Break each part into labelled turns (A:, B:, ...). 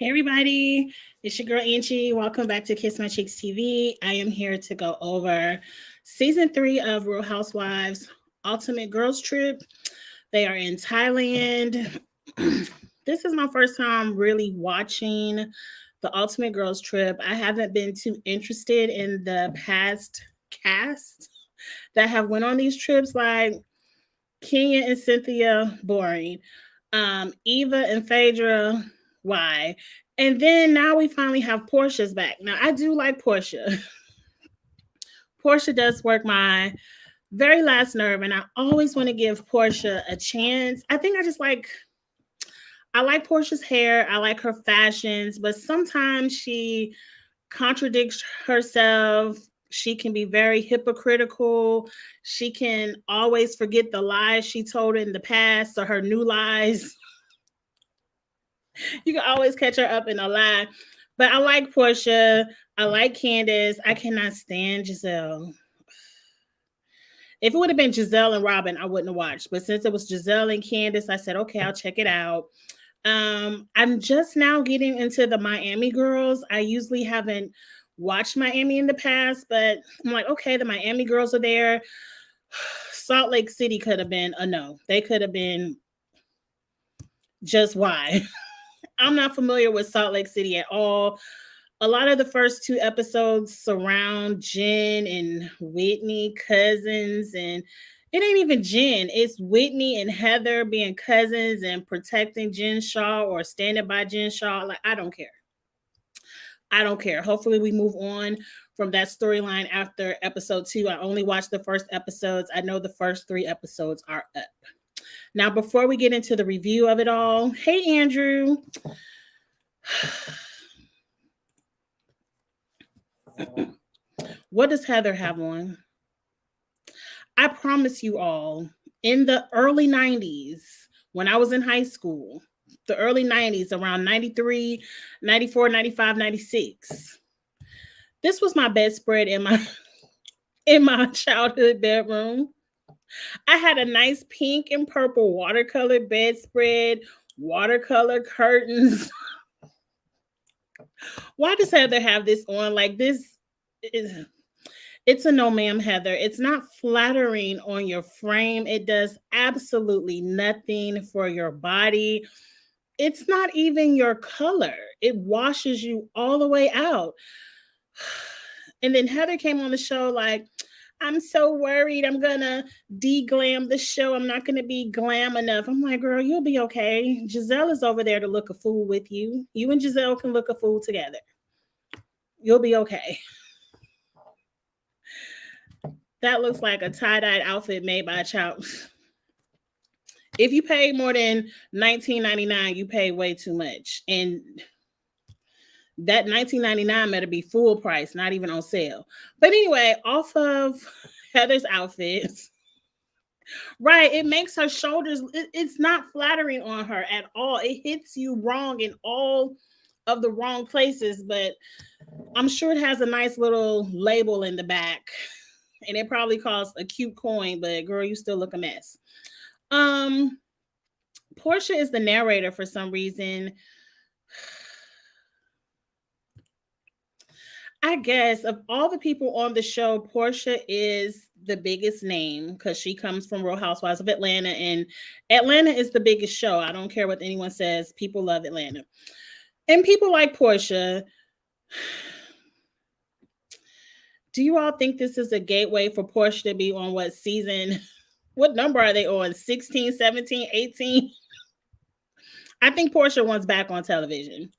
A: Hey everybody, it's your girl Angie. Welcome back to Kiss My Cheeks TV. I am here to go over season 3 of Real Housewives Ultimate Girls Trip. They are in Thailand. This is my first time really watching the Ultimate Girls Trip. I haven't been too interested in the past cast that have went on these trips, like Kenya and Cynthia, boring. Eva and Phaedra, why? And then now we finally have Portia's back. Now I do like Portia. Portia does work my very last nerve, and I always want to give Portia a chance. I like Portia's hair. I like her fashions, but sometimes she contradicts herself. She can be very hypocritical. She can always forget the lies she told in the past or her new lies. You can always catch her up in a lie. But I like Portia. I like Candace. I cannot stand Giselle. If it would have been Giselle and Robin, I wouldn't have watched. But since it was Giselle and Candace, I said, okay, I'll check it out. I'm just now getting into the Miami girls. I usually haven't watched Miami in the past, but I'm like, okay, the Miami girls are there. Salt Lake City could have been a no. They could have been just why. I'm not familiar with Salt Lake City at all. A lot of the first 2 episodes surround Jen and Whitney cousins, and it ain't even Jen. It's Whitney and Heather being cousins and protecting Jen Shaw or standing by Jen Shaw. Like, I don't care. I don't care. Hopefully, we move on from that storyline after episode 2. I only watched the first episodes. I know the first 3 episodes are up. Now, before we get into the review of it all, hey, Andrew. What does Heather have on? I promise you all, in the early 90s, when I was in high school, the early 90s, around 93, 94, 95, 96, this was my bedspread in my in my childhood bedroom. I had a nice pink and purple watercolor bedspread, watercolor curtains. Why does Heather have this on? Like, this is, it's a no, ma'am, Heather. It's not flattering on your frame. It does absolutely nothing for your body. It's not even your color. It washes you all the way out. And then Heather came on the show like, I'm so worried. I'm going to de-glam the show. I'm not going to be glam enough. I'm like, girl, you'll be okay. Giselle is over there to look a fool with you. You and Giselle can look a fool together. You'll be okay. That looks like a tie-dyed outfit made by a child. If you pay more than $19.99, you pay way too much. And that $19.99 better be full price, not even on sale. But anyway, off of Heather's outfits, right, it makes her shoulders, it's not flattering on her at all. It hits you wrong in all of the wrong places, but I'm sure it has a nice little label in the back, and it probably costs a cute coin, but girl, you still look a mess. Portia is the narrator for some reason. I guess of all the people on the show, Portia is the biggest name because she comes from Real Housewives of Atlanta, and Atlanta is the biggest show. I don't care what anyone says. People love Atlanta. And people like Portia. Do you all think this is a gateway for Portia to be on what season? What number are they on? 16, 17, 18? I think Portia wants back on television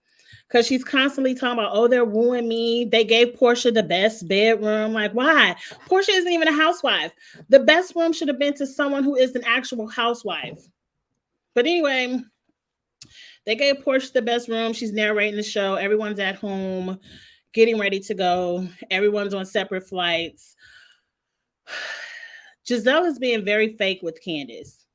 A: because she's constantly talking about, oh, they're wooing me. They gave Portia the best bedroom. Like, why? Portia isn't even a housewife. The best room should have been to someone who is an actual housewife. But anyway, they gave Portia the best room. She's narrating the show. Everyone's at home, getting ready to go. Everyone's on separate flights. Giselle is being very fake with Candace.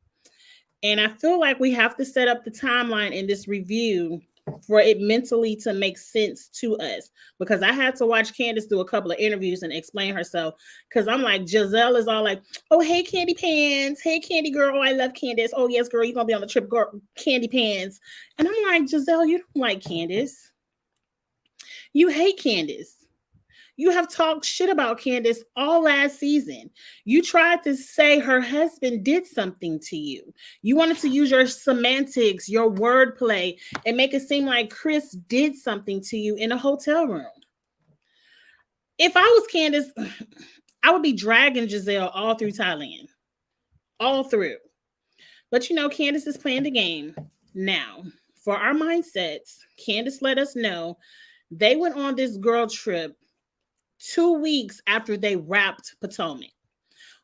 A: And I feel like we have to set up the timeline in this review for it mentally to make sense to us, because I had to watch Candace do a couple of interviews and explain herself, because I'm like, Giselle is all like, oh, hey, Candy Pants. Hey, Candy Girl. Oh, I love Candace. Oh, yes, girl, you're going to be on the trip, girl, Candy Pants. And I'm like, Giselle, you don't like Candace. You hate Candace. You have talked shit about Candace all last season. You tried to say her husband did something to you. You wanted to use your semantics, your wordplay, and make it seem like Chris did something to you in a hotel room. If I was Candace, I would be dragging Giselle all through Thailand. All through. But you know, Candace is playing the game. Now, for our mindsets, Candace let us know they went on this girl trip 2 weeks after they wrapped Potomac,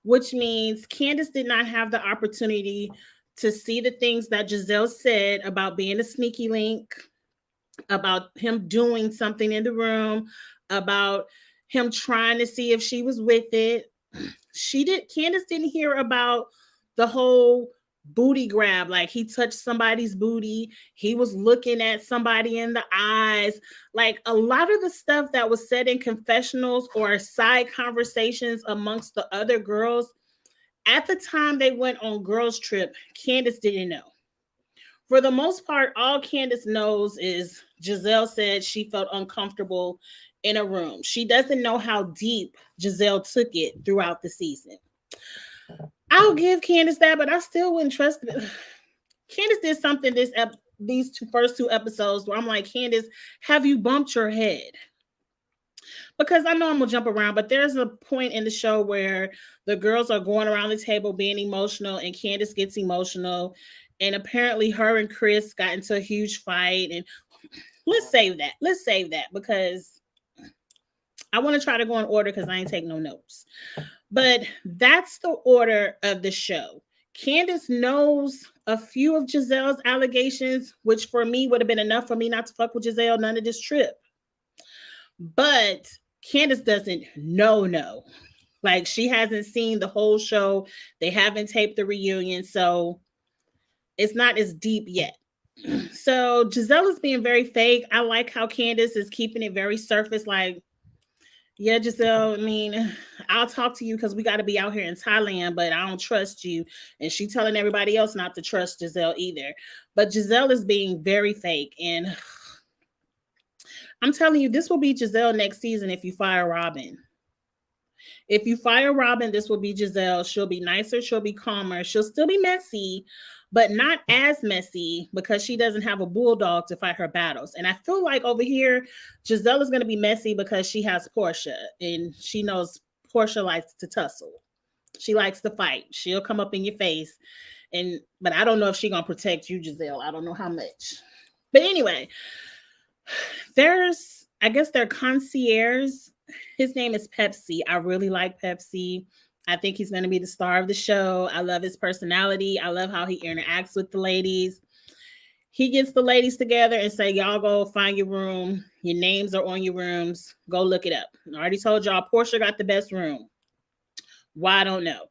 A: which means Candace did not have the opportunity to see the things that Giselle said about being a sneaky link, about him doing something in the room, about him trying to see if she was with it. Candace didn't hear about the whole booty grab, like he touched somebody's booty, he was looking at somebody in the eyes, like a lot of the stuff that was said in confessionals or side conversations amongst the other girls at the time they went on girls trip. Candace didn't know. For the most part, all Candace knows is Giselle said she felt uncomfortable in a room. She doesn't know how deep Giselle took it throughout the season. I'll give Candace that, but I still wouldn't trust it. Candace did something these first two episodes where I'm like, Candace, have you bumped your head? Because I know I'm gonna jump around, but there's a point in the show where the girls are going around the table being emotional, and Candace gets emotional, and apparently her and Chris got into a huge fight. And let's save that. Let's save that because I want to try to go in order because I ain't take no notes. But that's the order of the show. Candace knows a few of Giselle's allegations, which for me would have been enough for me not to fuck with Giselle none of this trip. But Candace doesn't know. Like, she hasn't seen the whole show. They haven't taped the reunion, so it's not as deep yet. So Giselle is being very fake. I like how Candace is keeping it very surface, like, yeah, Giselle, I mean, I'll talk to you because we got to be out here in Thailand, but I don't trust you. And she telling everybody else not to trust Giselle either. But Giselle is being very fake. And I'm telling you, this will be Giselle next season if you fire Robin. If you fire Robin, this will be Giselle. She'll be nicer. She'll be calmer. She'll still be messy, but not as messy because she doesn't have a bulldog to fight her battles. And I feel like over here, Giselle is going to be messy because she has Portia, and she knows Portia likes to tussle. She likes to fight. She'll come up in your face. But I don't know if she's going to protect you, Giselle. I don't know how much. But anyway, I guess their concierge. His name is Pepsi. I really like Pepsi. I think he's going to be the star of the show. I love his personality. I love how he interacts with the ladies. He gets the ladies together and say, y'all go find your room. Your names are on your rooms. Go look it up. I already told y'all Portia got the best room. Why, I don't know.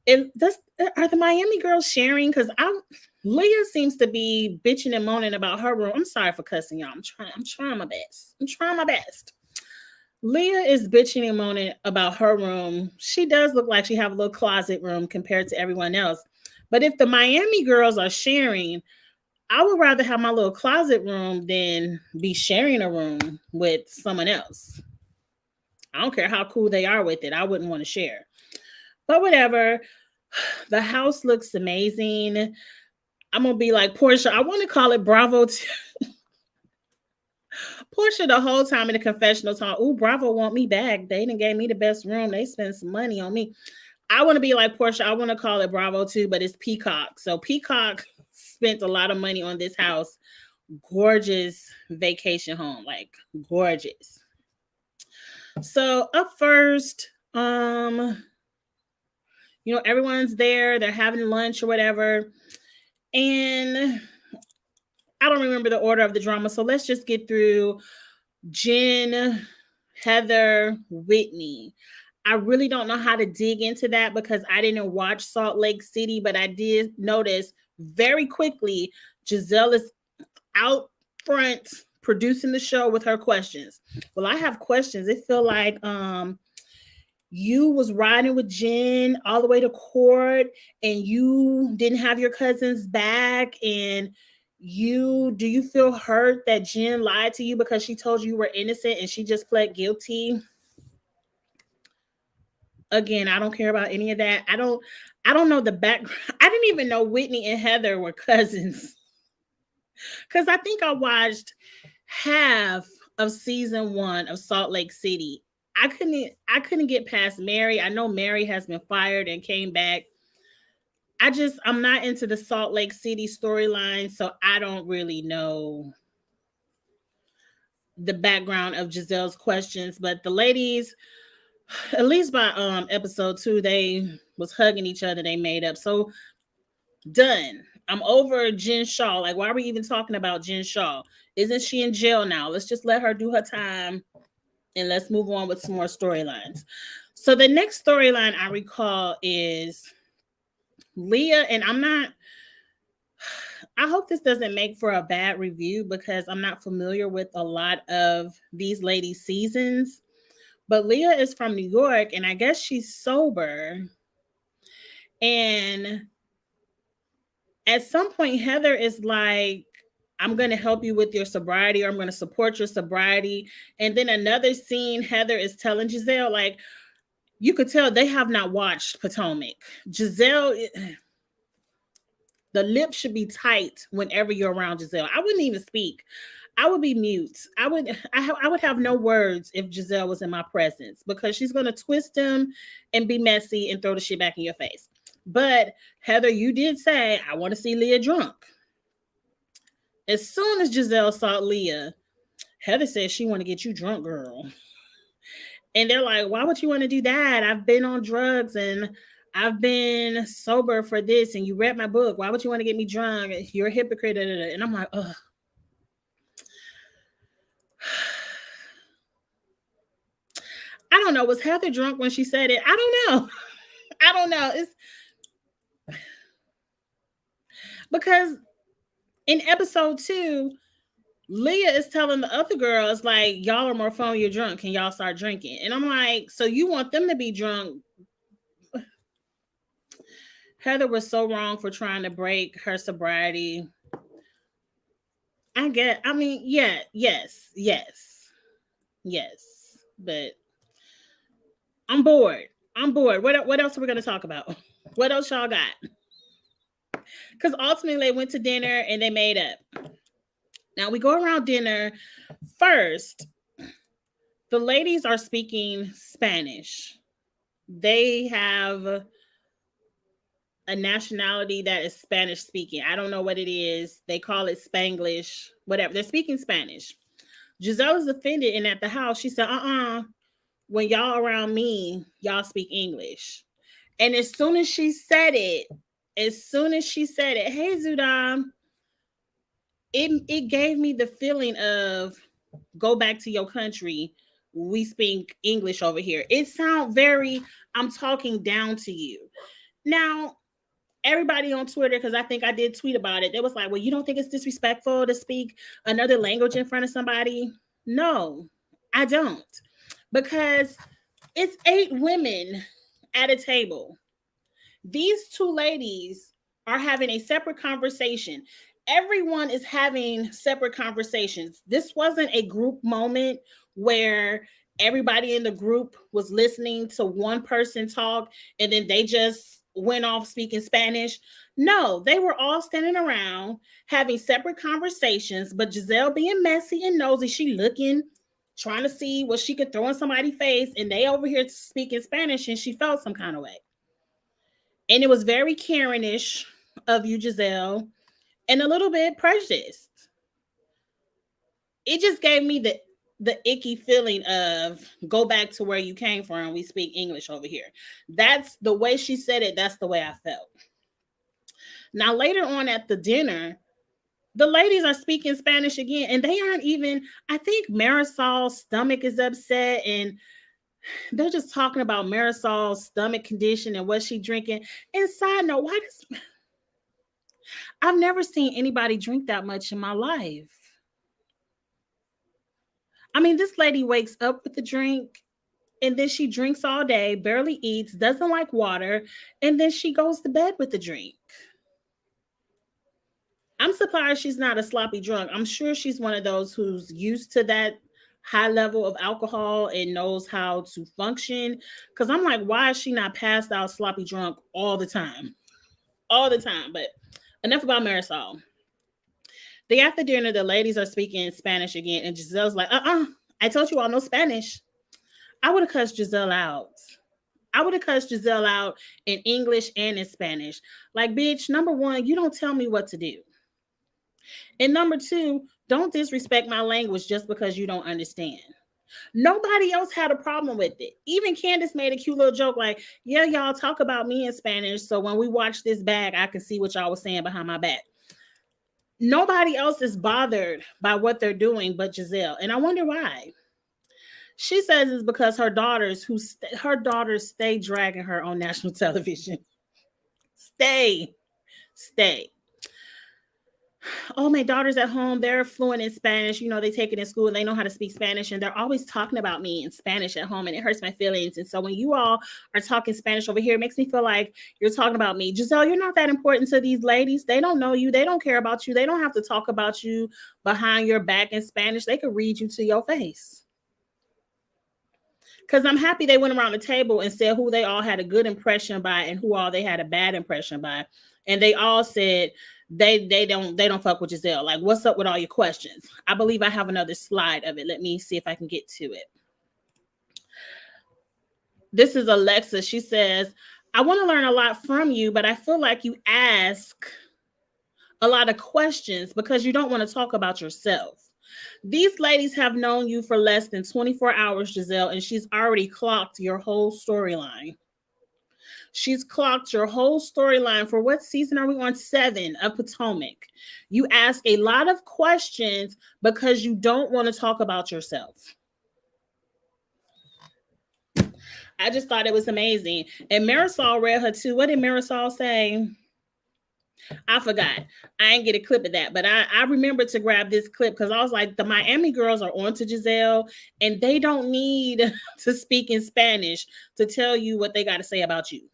A: Are the Miami girls sharing? Because Leah seems to be bitching and moaning about her room. I'm sorry for cussing y'all. I'm trying my best. Leah is bitching and moaning about her room. She does look like she have a little closet room compared to everyone else. But if the Miami girls are sharing, I would rather have my little closet room than be sharing a room with someone else. I don't care how cool they are with it. I wouldn't want to share. But whatever. The house looks amazing. I'm going to be like, Portia, I want to call it Bravo 2. Portia the whole time in the confessional talk, oh, Bravo want me back. They done gave me the best room. They spent some money on me. I want to be like Portia. I want to call it Bravo 2, but it's Peacock. So Peacock spent a lot of money on this house. Gorgeous vacation home, like gorgeous. So up first, everyone's there. They're having lunch or whatever. And I don't remember the order of the drama, so let's just get through Jen, Heather, Whitney. I really don't know how to dig into that because I didn't watch Salt Lake City, but I did notice very quickly Giselle is out front producing the show with her questions. Well, I have questions. It feel like you was riding with Jen all the way to court and you didn't have your cousin's back, and do you feel hurt that Jen lied to you because she told you were innocent and she just pled guilty? Again, I don't care about any of that. I don't know the background. I didn't even know Whitney and Heather were cousins. Cuz I think I watched half of season 1 of Salt Lake City. I couldn't get past Mary. I know Mary has been fired and came back. I'm not into the Salt Lake City storyline, so I don't really know the background of Giselle's questions, but the ladies, at least by episode 2, they was hugging each other, they made up. So done. I'm over Jen Shaw. Like, why are we even talking about Jen Shaw? Isn't she in jail now? Let's just let her do her time and let's move on with some more storylines. So the next storyline I recall is Leah, and I hope this doesn't make for a bad review because I'm not familiar with a lot of these ladies' seasons. But Leah is from New York, and I guess she's sober. And at some point, Heather is like, I'm going to help you with your sobriety, or I'm going to support your sobriety. And then another scene, Heather is telling Giselle, like, you could tell they have not watched Potomac. Giselle, the lips should be tight whenever you're around Giselle. I wouldn't even speak. I would be mute. I would have no words if Giselle was in my presence because she's going to twist them and be messy and throw the shit back in your face. But Heather, you did say, I want to see Leah drunk. As soon as Giselle saw Leah, Heather said she want to get you drunk, girl. And they're like, why would you want to do that? I've been on drugs and I've been sober for this, and you read my book. Why would you want to get me drunk? You're a hypocrite. And I'm like, ugh. I don't know. Was Heather drunk when she said it? I don't know. I don't know. It's because in episode 2, Leah is telling the other girls, like, y'all are more fun when you're drunk. Can y'all start drinking? And I'm like, so you want them to be drunk? Heather was so wrong for trying to break her sobriety. Yeah, yes. But I'm bored. What else are we going to talk about? What else y'all got? Because ultimately they went to dinner and they made up. Now we go around dinner. First, the ladies are speaking Spanish. They have a nationality that is Spanish speaking. I don't know what it is. They call it Spanglish, whatever. They're speaking Spanish. Giselle is offended, and at the house, she said, when y'all around me, y'all speak English. And as soon as she said it, hey, Zudam, it gave me the feeling of go back to your country. We speak English over here. It sounds very, I'm talking down to you. Now, everybody on Twitter, because I think I did tweet about it, they was like, well, you don't think it's disrespectful to speak another language in front of somebody? No, I don't. Because it's 8 women at a table. These 2 ladies are having a separate conversation. Everyone is having separate conversations. This wasn't a group moment where everybody in the group was listening to one person talk and then they just went off speaking Spanish. No, they were all standing around having separate conversations, but Giselle being messy and nosy, she looking, trying to see what she could throw in somebody's face, and they over here speaking Spanish, and she felt some kind of way. And it was very Karen-ish of you, Giselle, and a little bit prejudiced. It just gave me the icky feeling of go back to where you came from. We speak English over here. That's the way she said it. That's the way I felt. Now, later on at the dinner, the ladies are speaking Spanish again, and they aren't even, I think Marisol's stomach is upset, and they're just talking about Marisol's stomach condition and what she's drinking. And side note, I've never seen anybody drink that much in my life. I mean, this lady wakes up with the drink and then she drinks all day, barely eats, doesn't like water, and then she goes to bed with the drink. I'm surprised she's not a sloppy drunk. I'm sure she's one of those who's used to that high level of alcohol and knows how to function. Because I'm like, why is she not passed out sloppy drunk all the time? All the time. But enough about Marisol. The after dinner, the ladies are speaking Spanish again, and Giselle's like, I told you all no Spanish. I would have cussed Giselle out. I would have cussed Giselle out in English and in Spanish. Like, bitch, number one, you don't tell me what to do. And number two, don't disrespect my language just because you don't understand. Nobody else had a problem with it. Even Candace made a cute little joke like, yeah, y'all talk about me in Spanish. So when we watch this back, I can see what y'all was saying behind my back. Nobody else is bothered by what they're doing but Giselle. And I wonder why. She says it's because her daughters stay dragging her on national television. Stay. Stay. Oh, my daughter's at home. They're fluent in Spanish. You know, they take it in school and they know how to speak Spanish. And they're always talking about me in Spanish at home. And it hurts my feelings. And so when you all are talking Spanish over here, it makes me feel like you're talking about me. Giselle, you're not that important to these ladies. They don't know you. They don't care about you. They don't have to talk about you behind your back in Spanish. They could read you to your face. Because I'm happy they went around the table and said who they all had a good impression by and who all they had a bad impression by. And they all said they don't fuck with Giselle. Like, what's up with all your questions? I believe I have another slide of it. Let me see if I can get to it. This is Alexa. She says, I want to learn a lot from you, but I feel like you ask a lot of questions because you don't want to talk about yourself. These ladies have known you for less than 24 hours, Giselle, and she's already clocked your whole storyline. She's clocked your whole storyline for what season are we on? 7 of Potomac. You ask a lot of questions because you don't want to talk about yourself. I just thought it was amazing. And Marisol read her too. What did Marisol say? I forgot. I ain't get a clip of that, but I remember to grab this clip because I was like, the Miami girls are on to Giselle, and they don't need to speak in Spanish to tell you what they got to say about you.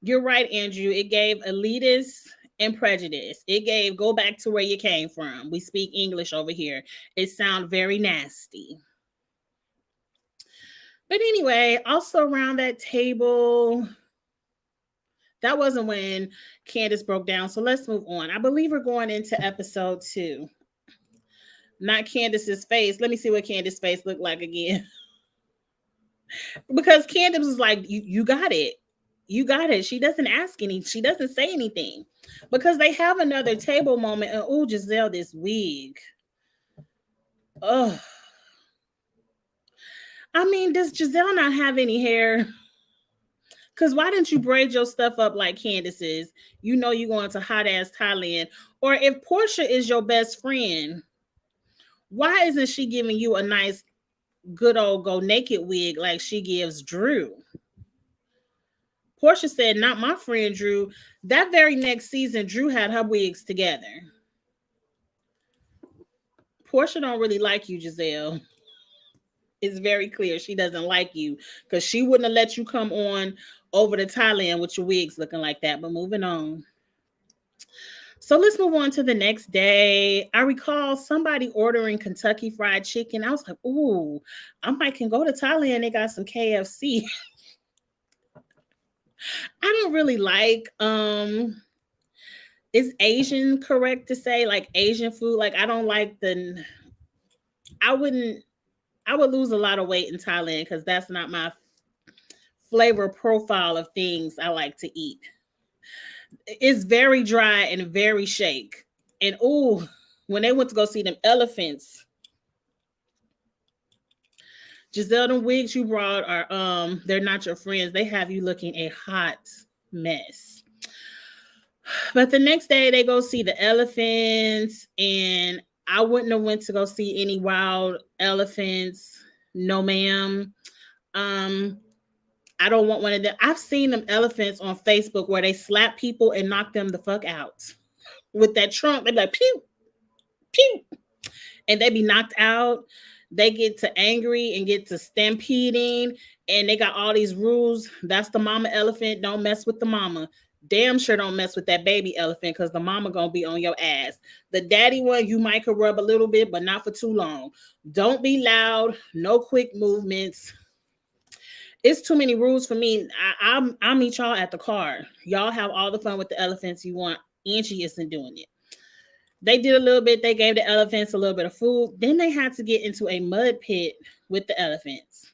A: You're right, Andrew. It gave elitist and prejudice. It gave go back to where you came from. We speak English over here. It sounds very nasty. But anyway, also around that table, that wasn't when Candace broke down. So let's move on. I believe we're going into episode 2. Not Candace's face. Let me see what Candace's face looked like again. Because Candace was like, you got it. You got it. She doesn't she doesn't say anything. Because they have another table moment. And oh, Giselle, this wig. Oh. I mean, does Giselle not have any hair? Because why didn't you braid your stuff up like Candace's? You know you're going to hot ass Thailand. Or if Portia is your best friend, why isn't she giving you a nice, good old go naked wig like she gives Drew? Portia said, not my friend Drew. That very next season, Drew had her wigs together. Portia don't really like you, Giselle. It's very clear she doesn't like you because she wouldn't have let you come on over to Thailand with your wigs looking like that. But moving on. So let's move on to the next day. I recall somebody ordering Kentucky Fried Chicken. I was like, ooh, I might can go to Thailand. They got some KFC. I don't really like, is Asian correct to say like Asian food? Like I don't like I would lose a lot of weight in Thailand because that's not my flavor profile of things I like to eat. It's very dry and very shake. And ooh, when they went to go see them elephants, Giselle, the wigs you brought are they're not your friends. They have you looking a hot mess. But the next day they go see the elephants, and I wouldn't have went to go see any wild elephants. No, ma'am. I don't want one of them. I've seen them elephants on Facebook where they slap people and knock them the fuck out with that trunk. They're like, pew, pew. and they be knocked out. They get to angry and get to stampeding, and they got all these rules. That's the mama elephant. Don't mess with the mama. Damn sure don't mess with that baby elephant because the mama gonna be on your ass. The daddy one, you might could rub a little bit, but not for too long. Don't be loud. No quick movements. It's too many rules for me. I'll meet y'all at the car. Y'all have all the fun with the elephants you want. Angie isn't doing it. They did a little bit. They gave the elephants a little bit of food. Then they had to get into a mud pit with the elephants.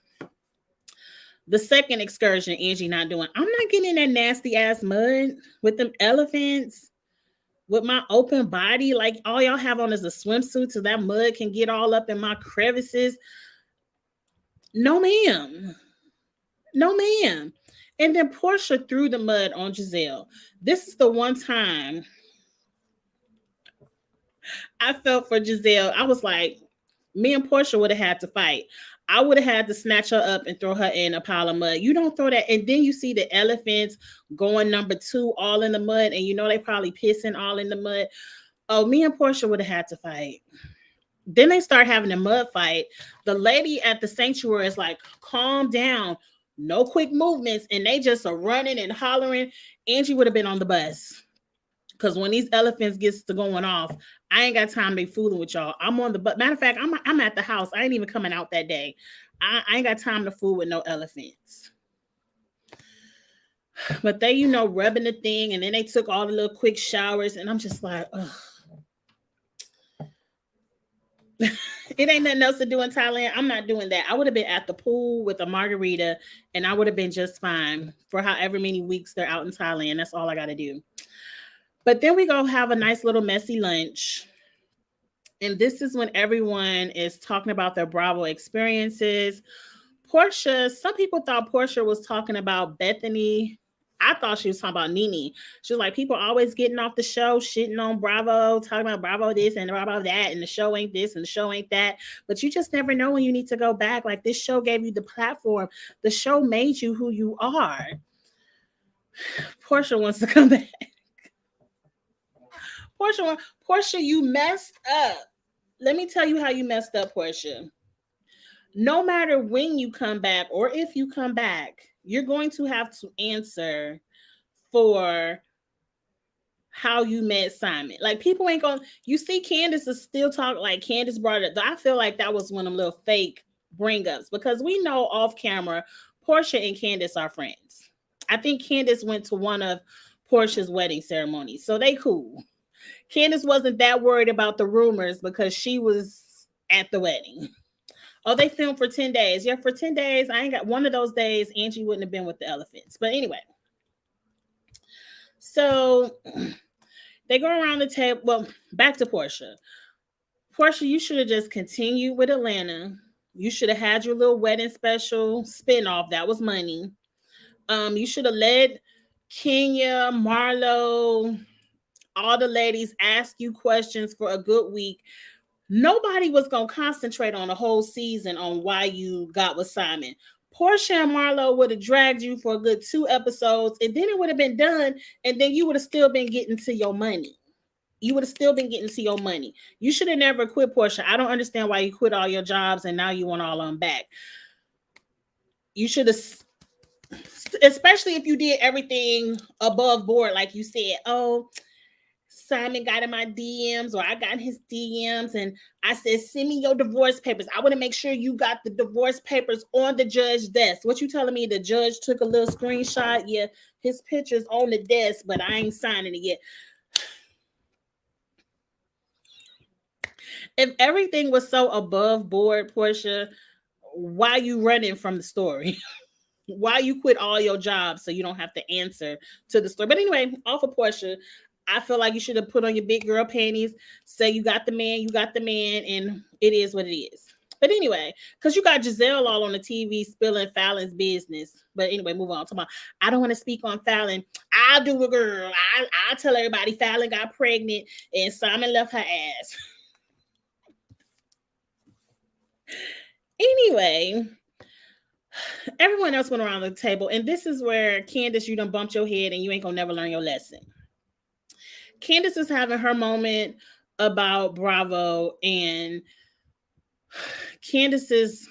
A: The second excursion, Angie not doing. I'm not getting in that nasty ass mud with them elephants with my open body. Like all y'all have on is a swimsuit so that mud can get all up in my crevices. No, ma'am. No, ma'am. And then Portia threw the mud on Giselle. This is the one time I felt for Giselle. I was like, me and Portia would have had to fight. I would have had to snatch her up and throw her in a pile of mud. You don't throw that. And then you see the elephants going number 2 all in the mud. And you know they probably pissing all in the mud. Oh, me and Portia would have had to fight. Then they start having a mud fight. The lady at the sanctuary is like, calm down. No quick movements. And they just are running and hollering. Angie would have been on the bus. Because when these elephants gets to going off, I ain't got time to be fooling with y'all. I'm on the bus. Matter of fact, I'm at the house. I ain't even coming out that day. I ain't got time to fool with no elephants. But they, rubbing the thing, and then they took all the little quick showers, and I'm just like, ugh. It ain't nothing else to do in Thailand. I'm not doing that. I would have been at the pool with a margarita, and I would have been just fine for however many weeks they're out in Thailand. That's all I got to do. But then we go have a nice little messy lunch. And this is when everyone is talking about their Bravo experiences. Portia, some people thought Portia was talking about Bethany. I thought she was talking about Nene. She was like, people always getting off the show, shitting on Bravo, talking about Bravo this and Bravo that, and the show ain't this and the show ain't that. But you just never know when you need to go back. Like, this show gave you the platform. The show made you who you are. Portia wants to come back. Portia, you messed up. Let me tell you how you messed up, Portia. No matter when you come back or if you come back, you're going to have to answer for how you met Simon. Like, people ain't going to, you see Candace is still talking, like Candace brought it. I feel like that was one of them little fake bring ups because we know off camera, Portia and Candace are friends. I think Candace went to one of Portia's wedding ceremonies, so they cool. Candace wasn't that worried about the rumors because she was at the wedding. Oh, they filmed for 10 days. Yeah, for 10 days. I ain't got one of those days. Angie wouldn't have been with the elephants. But anyway. So they go around the table. Well, back to Portia. Portia, you should have just continued with Atlanta. You should have had your little wedding special spinoff. That was money. You should have let Kenya, Marlo, all the ladies ask you questions for a good week. Nobody was going to concentrate on the whole season on why you got with Simon. Portia and Marlo would have dragged you for a good 2 episodes, and then it would have been done, and then you would have still been getting to your money. You should have never quit, Portia. I don't understand why you quit all your jobs and now you want all of them back. You should have, especially if you did everything above board, like you said, oh, Simon got in my DMs or I got in his DMs and I said, send me your divorce papers. I want to make sure you got the divorce papers on the judge's desk. What you telling me? The judge took a little screenshot? Yeah, his picture's on the desk, but I ain't signing it yet. If everything was so above board, Portia, why you running from the story? Why you quit all your jobs so you don't have to answer to the story? But anyway, off of Portia, I feel like you should have put on your big girl panties, say you got the man, and it is what it is. But anyway, because you got Giselle all on the TV spilling Fallon's business. But anyway, move on. I don't want to speak on Fallon. I'll do a girl. I'll tell everybody Fallon got pregnant and Simon left her ass. Anyway, everyone else went around the table. And this is where, Candace, you done bumped your head and you ain't gonna never learn your lesson. Candace is having her moment about Bravo, and Candace is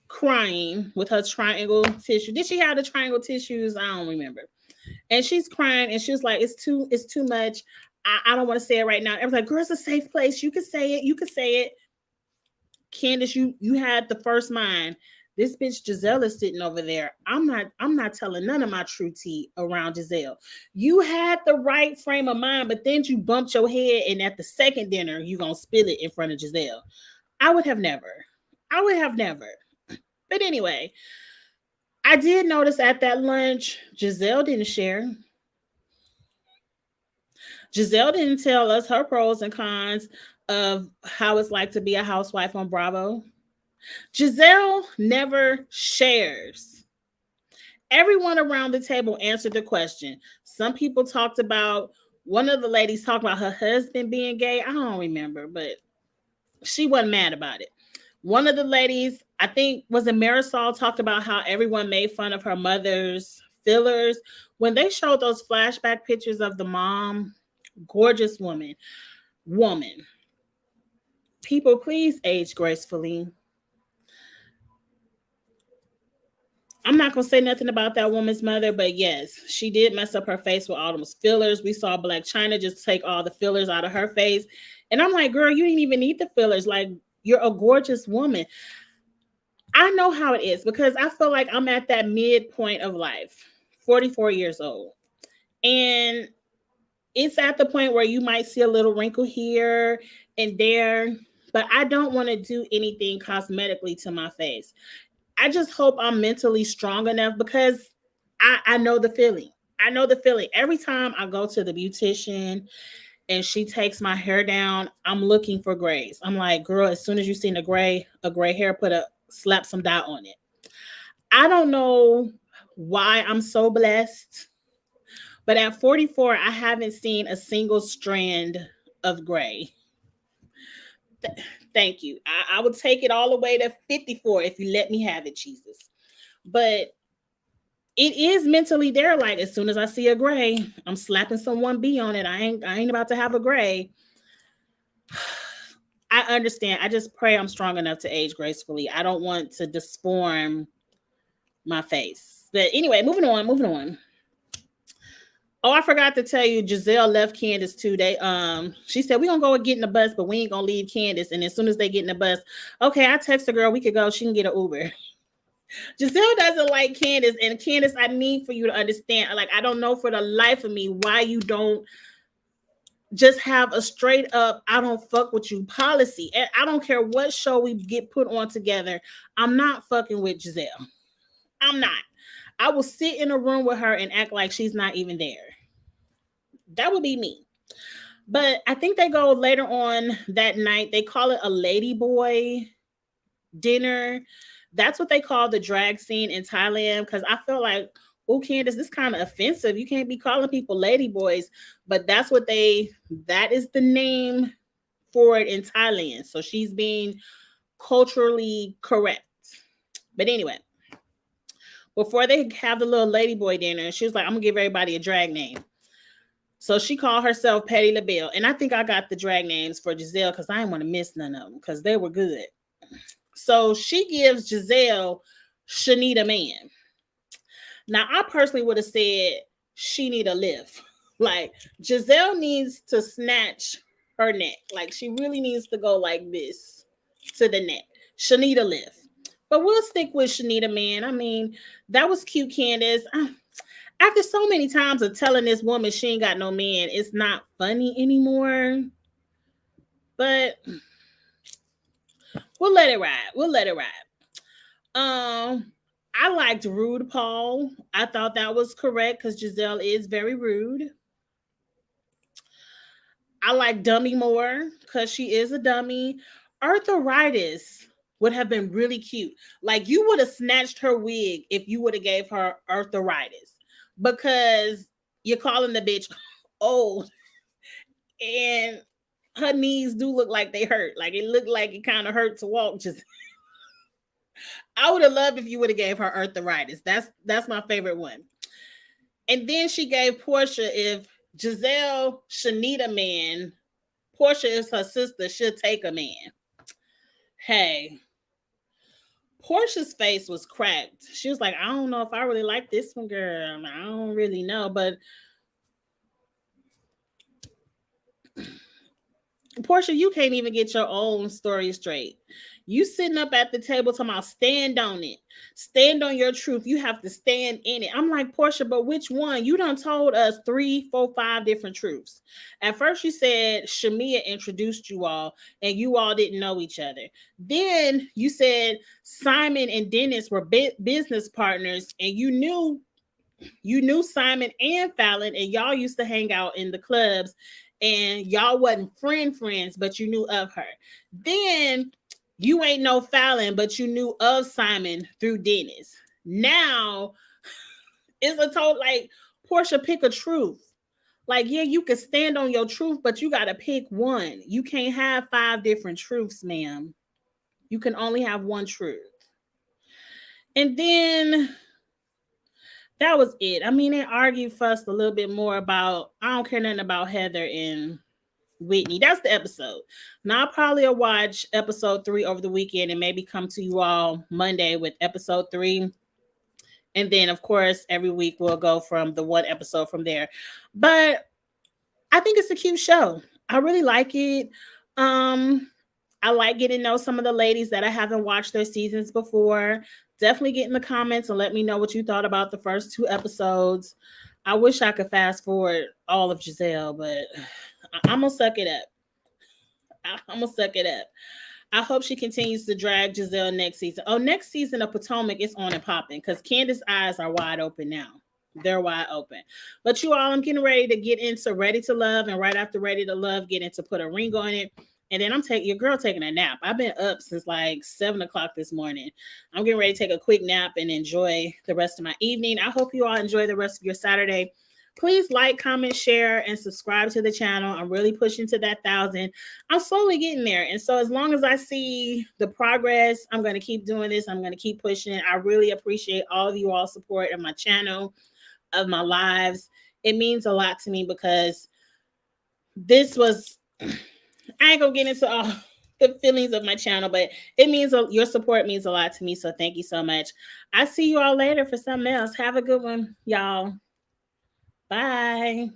A: crying with her triangle tissue. Did she have the triangle tissues? I don't remember. And she's crying and she was like, it's too much. I don't want to say it right now. Everyone's like, girl, it's a safe place. You can say it. You can say it. Candace, you had the first mind. This bitch Giselle is sitting over there. I'm not telling none of my true tea around Giselle. You had the right frame of mind, but then you bumped your head and at the second dinner, you gonna spill it in front of Giselle. I would have never. I would have never. But anyway, I did notice at that lunch, Giselle didn't share. Giselle didn't tell us her pros and cons of how it's like to be a housewife on Bravo. Giselle never shares. Everyone around the table answered the question. Some people talked about, one of the ladies talked about her husband being gay. I don't remember, but she wasn't mad about it. One of the ladies, I think was it Marisol, talked about how everyone made fun of her mother's fillers. When they showed those flashback pictures of the mom, gorgeous woman. People, please age gracefully. I'm not gonna say nothing about that woman's mother, but yes, she did mess up her face with all those fillers. We saw Black China just take all the fillers out of her face, and I'm like, girl, you didn't even need the fillers. Like, you're a gorgeous woman. I know how it is because I feel like I'm at that midpoint of life, 44 years old, and it's at the point where you might see a little wrinkle here and there, but I don't want to do anything cosmetically to my face. I just hope I'm mentally strong enough because I know the feeling. I know the feeling. Every time I go to the beautician and she takes my hair down, I'm looking for grays. I'm like, girl, as soon as you seen a gray hair, slap some dye on it. I don't know why I'm so blessed, but at 44, I haven't seen a single strand of gray. Thank you. I would take it all the way to 54 if you let me have it, Jesus. But it is mentally there. Like, as soon as I see a gray, I'm slapping some 1B on it. I ain't about to have a gray. I understand. I just pray I'm strong enough to age gracefully. I don't want to disform my face. But anyway, moving on. Oh, I forgot to tell you, Giselle left Candace too. She said we gonna go and get in the bus, but we ain't gonna leave Candace. And as soon as they get in the bus, okay, I text the girl, we could go. She can get an Uber. Giselle doesn't like Candace, and Candace, I need for you to understand. Like, I don't know for the life of me why you don't just have a straight up I don't fuck with you policy. And I don't care what show we get put on together. I'm not fucking with Giselle. I'm not. I will sit in a room with her and act like she's not even there. That would be me. But I think they go later on that night. They call it a lady boy dinner. That's what they call the drag scene in Thailand. Because I feel like, oh, Candace, this is kind of offensive. You can't be calling people lady boys. But that is the name for it in Thailand. So she's being culturally correct. But anyway, before they have the little lady boy dinner, she was like, I'm going to give everybody a drag name. So she called herself Patty LaBelle. And I think I got the drag names for Giselle because I didn't want to miss none of them because they were good. So she gives Giselle Shanita Man. Now, I personally would have said she need a lift. Like, Giselle needs to snatch her neck. Like, she really needs to go like this to the neck. Shanita lift. But we'll stick with Shanita Man. I mean, that was cute, Candace. After so many times of telling this woman she ain't got no man, it's not funny anymore. But we'll let it ride. I liked Rude Paul. I thought that was correct because Giselle is very rude. I like Dummy more because she is a dummy. Arthritis would have been really cute. Like, you would have snatched her wig if you would have gave her arthritis because you're calling the bitch old and her knees do look like they hurt. Like, it looked like it kind of hurt to walk. Just I would have loved if you would have gave her arthritis. That's my favorite one. And then she gave Portia, if Giselle Shanita Man, Portia is her sister, she'll take a man. Hey, Portia's face was cracked. She was like, I don't know if I really like this one, girl. I don't really know. But Portia, you can't even get your own story straight. You sitting up at the table talking about stand on it. Stand on your truth. You have to stand in it. I'm like, Portia, but which one? You done told us 3, 4, 5 different truths. At first you said Shamia introduced you all and you all didn't know each other. Then you said Simon and Dennis were business partners and you knew Simon and Fallon, and y'all used to hang out in the clubs, and y'all wasn't friends, but you knew of her. Then you ain't know Fallon, but you knew of Simon through Dennis. Now it's a total like Portia, pick a truth. Like, yeah, you can stand on your truth, but you gotta pick one. You can't have 5 different truths, ma'am. You can only have one truth. And then that was it. I mean, they argued fussed a little bit more about, I don't care nothing about Heather and Whitney. That's the episode. Now I'll probably watch episode 3 over the weekend and maybe come to you all Monday with episode 3. And then of course every week we'll go from the one episode from there. But I think it's a cute show. I really like it. I like getting to know some of the ladies that I haven't watched their seasons before. Definitely get in the comments and let me know what you thought about the first 2 episodes. I wish I could fast forward all of Giselle, but I'm gonna suck it up. I'm gonna suck it up. I hope she continues to drag Giselle next season. Oh, next season of Potomac is on and popping because Candace's eyes are wide open now. They're wide open. But you all, I'm getting ready to get into Ready to Love, and right after Ready to Love, get into Put a Ring on It. And then I'm taking your girl taking a nap. I've been up since like 7 o'clock this morning. I'm getting ready to take a quick nap and enjoy the rest of my evening. I hope you all enjoy the rest of your Saturday. Please like, comment, share, and subscribe to the channel. I'm really pushing to that 1,000. I'm slowly getting there. And so as long as I see the progress, I'm going to keep doing this. I'm going to keep pushing it. I really appreciate all of you all support of my channel, of my lives. It means a lot to me because this was, I ain't going to get into all the feelings of my channel, but it means your support means a lot to me. So thank you so much. I see you all later for something else. Have a good one, y'all. Bye.